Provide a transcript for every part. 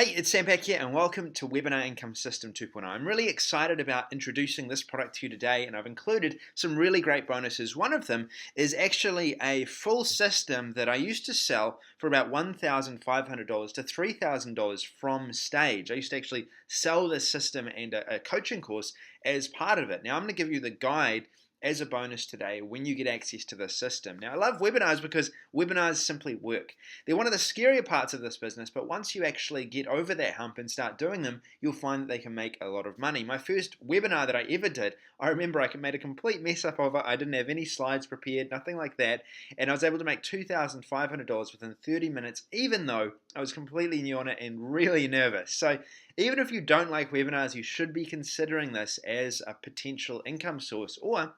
Hey, it's Sam Pack here, and welcome to Webinar Income System 2.0. I'm really excited about introducing this product to you today, and I've included some really great bonuses. One of them is actually a full system that I used to sell for about $1,500 to $3,000 from Stage. I used to actually sell this system and a coaching course as part of it. Now, I'm going to give you the guide as a bonus today when you get access to this system. Now, I love webinars because webinars simply work. They're one of the scarier parts of this business, but once you actually get over that hump and start doing them, you'll find that they can make a lot of money. My first webinar that I ever did, I remember I made a complete mess up of it. I didn't have any slides prepared, nothing like that, and I was able to make $2,500 within 30 minutes, even though I was completely new on it and really nervous. So even if you don't like webinars, you should be considering this as a potential income source, or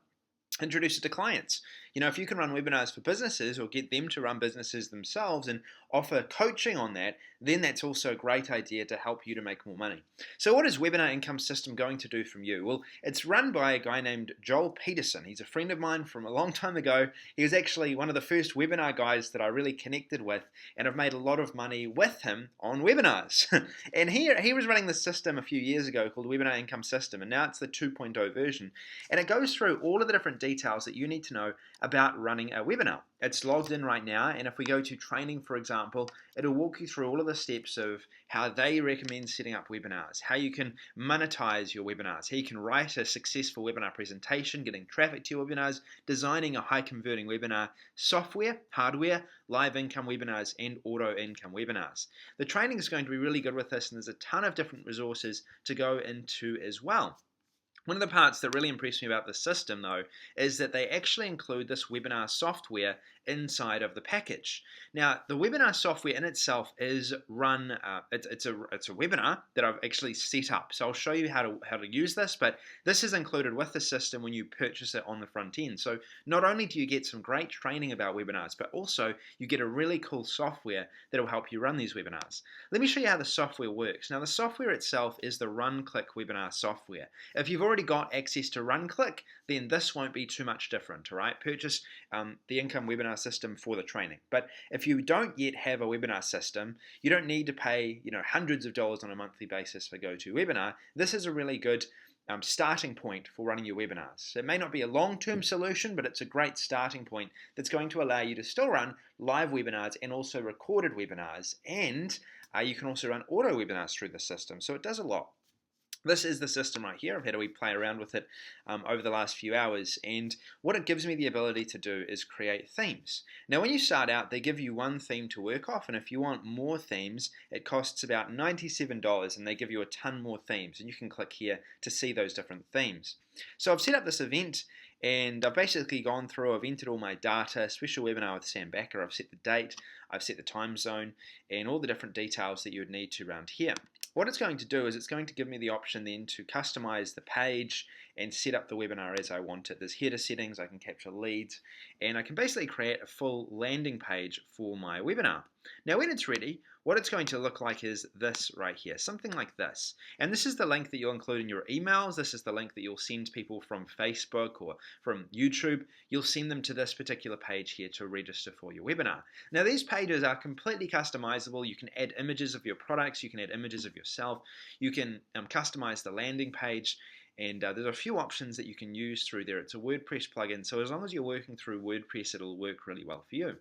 introduce it to clients. You know, if you can run webinars for businesses or get them to run businesses themselves and offer coaching on that, then that's also a great idea to help you to make more money. So what is Webinar Income System going to do from you? Well, it's run by a guy named Joel Peterson. He's a friend of mine from a long time ago. He was actually one of the first webinar guys that I really connected with, and I've made a lot of money with him on webinars. And he was running this system a few years ago called Webinar Income System, and now it's the 2.0 version. And it goes through all of the different details that you need to know about running a webinar. It's logged in right now, and if we go to training, for example, it'll walk you through all of the steps of how they recommend setting up webinars, how you can monetize your webinars, how you can write a successful webinar presentation, getting traffic to your webinars, designing a high converting webinar, software, hardware, live income webinars, and auto income webinars. The training is going to be really good with this, and there's a ton of different resources to go into as well. One of the parts that really impressed me about the system, though, is that they actually include this webinar software inside of the package. Now, the webinar software in itself is run. It's a webinar that I've actually set up. So I'll show you how to use this. But this is included with the system when you purchase it on the front end. So not only do you get some great training about webinars, but also you get a really cool software that will help you run these webinars. Let me show you how the software works. Now, the software itself is the RunClick webinar software. If you've already got access to RunClick, then this won't be too much different, all right? Purchase the income webinar system for the training. But if you don't yet have a webinar system, you don't need to pay hundreds of dollars on a monthly basis for GoToWebinar. This is a really good starting point for running your webinars. It may not be a long-term solution, but it's a great starting point that's going to allow you to still run live webinars and also recorded webinars, and you can also run auto webinars through the system, so it does a lot. This is the system right here. I've had a wee play around with it over the last few hours, and what it gives me the ability to do is create themes. Now, when you start out, they give you one theme to work off, and if you want more themes, it costs about $97, and they give you a ton more themes, and you can click here to see those different themes. So I've set up this event, and I've basically gone through, I've entered all my data, special webinar with Sam Backer, I've set the date, I've set the time zone, and all the different details that you would need to around here. What it's going to do is it's going to give me the option then to customize the page and set up the webinar as I want it. There's header settings, I can capture leads, and I can basically create a full landing page for my webinar. Now when it's ready, what it's going to look like is this right here, something like this. And this is the link that you'll include in your emails. This is the link that you'll send people from Facebook or from YouTube. You'll send them to this particular page here to register for your webinar. Now these pages are completely customizable. You can add images of your products, you can add images of yourself, you can customize the landing page, and there's a few options that you can use through there. It's a WordPress plugin, so as long as you're working through WordPress, it'll work really well for you.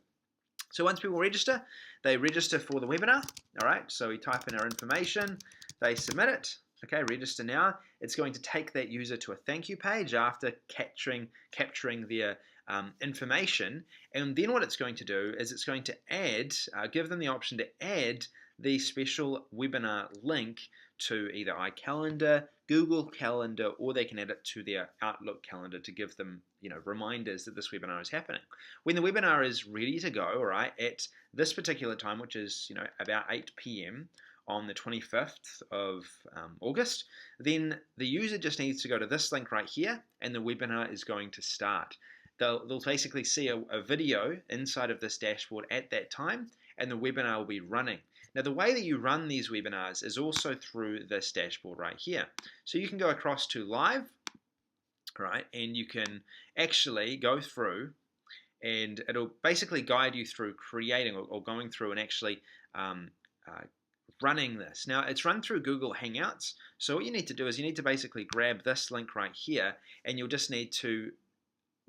So once people register, they register for the webinar. All right, so we type in our information, they submit it. Okay, register now. It's going to take that user to a thank you page after capturing their information, and then what it's going to do is it's going to add, give them the option to add the special webinar link to either iCalendar, Google Calendar, or they can add it to their Outlook calendar to give them reminders that this webinar is happening. When the webinar is ready to go, all right, at this particular time, which is about 8 p.m. on the 25th of August, then the user just needs to go to this link right here, and the webinar is going to start. They'll basically see a video inside of this dashboard at that time, and the webinar will be running. Now, the way that you run these webinars is also through this dashboard right here. So you can go across to live, right, and you can actually go through, and it'll basically guide you through creating or going through and actually running this. Now, it's run through Google Hangouts, so what you need to do is you need to basically grab this link right here, and you'll just need to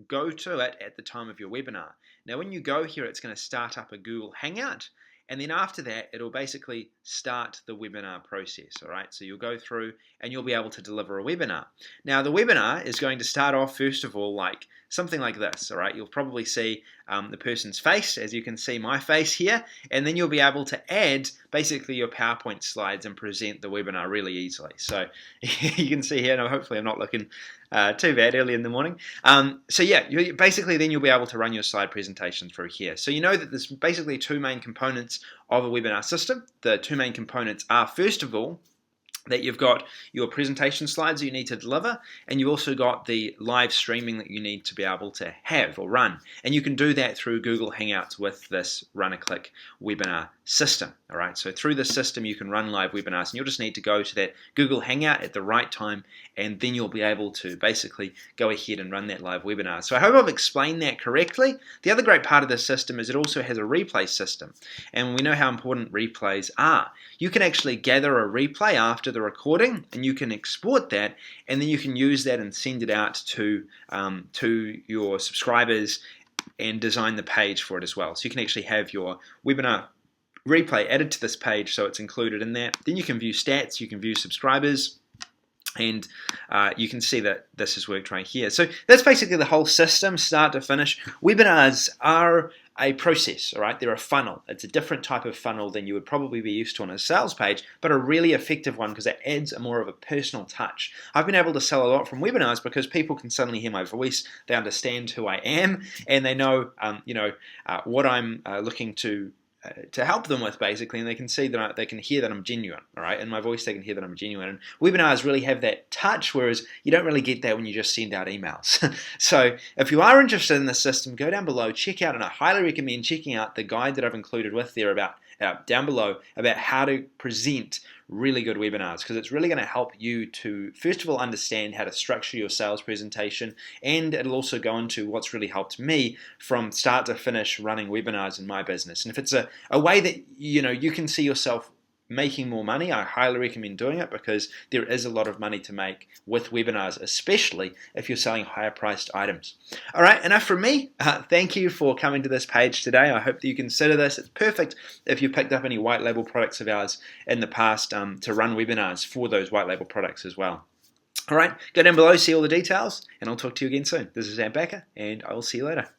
go to it at the time of your webinar. Now, when you go here, it's going to start up a Google Hangout, and then after that, it'll basically start the webinar process, all right? So you'll go through and you'll be able to deliver a webinar. Now, the webinar is going to start off, first of all, like something like this, all right? You'll probably see the person's face, as you can see my face here, and then you'll be able to add basically your PowerPoint slides and present the webinar really easily. So you can see here, and hopefully I'm not looking too bad early in the morning. So yeah, basically then you'll be able to run your slide presentation through here. So you know that there's basically two main components of a webinar system. The two main components are, first of all, that you've got your presentation slides you need to deliver, and you've also got the live streaming that you need to be able to have or run. And you can do that through Google Hangouts with this Run-a-Click webinar system. All right, so through this system you can run live webinars, and you'll just need to go to that Google Hangout at the right time, and then you'll be able to basically go ahead and run that live webinar. So I hope I've explained that correctly. The other great part of this system is it also has a replay system, and we know how important replays are. You can actually gather a replay after the recording, and you can export that, and then you can use that and send it out to your subscribers and design the page for it as well. So you can actually have your webinar replay added to this page, so it's included in that. Then you can view stats, you can view subscribers, and you can see that this has worked right here. So that's basically the whole system, start to finish. Webinars are a process, all right? They're a funnel. It's a different type of funnel than you would probably be used to on a sales page, but a really effective one because it adds more of a personal touch. I've been able to sell a lot from webinars because people can suddenly hear my voice, they understand who I am, and they know, what I'm looking to help them with, basically, and they can see that they can hear that I'm genuine, all right? In my voice, they can hear that I'm genuine. And webinars really have that touch, whereas you don't really get that when you just send out emails. So if you are interested in this system, go down below, check out, and I highly recommend checking out the guide that I've included with there about down below about how to present really good webinars, because it's really going to help you to, first of all, understand how to structure your sales presentation, and it'll also go into what's really helped me from start to finish running webinars in my business. And if it's a way that you can see yourself making more money, I highly recommend doing it, because there is a lot of money to make with webinars, especially if you're selling higher priced items. All right, enough from me. Thank you for coming to this page today. I hope that you consider this. It's perfect if you've picked up any white label products of ours in the past to run webinars for those white label products as well. All right, go down below, see all the details, and I'll talk to you again soon. This is Sam Backer, and I will see you later.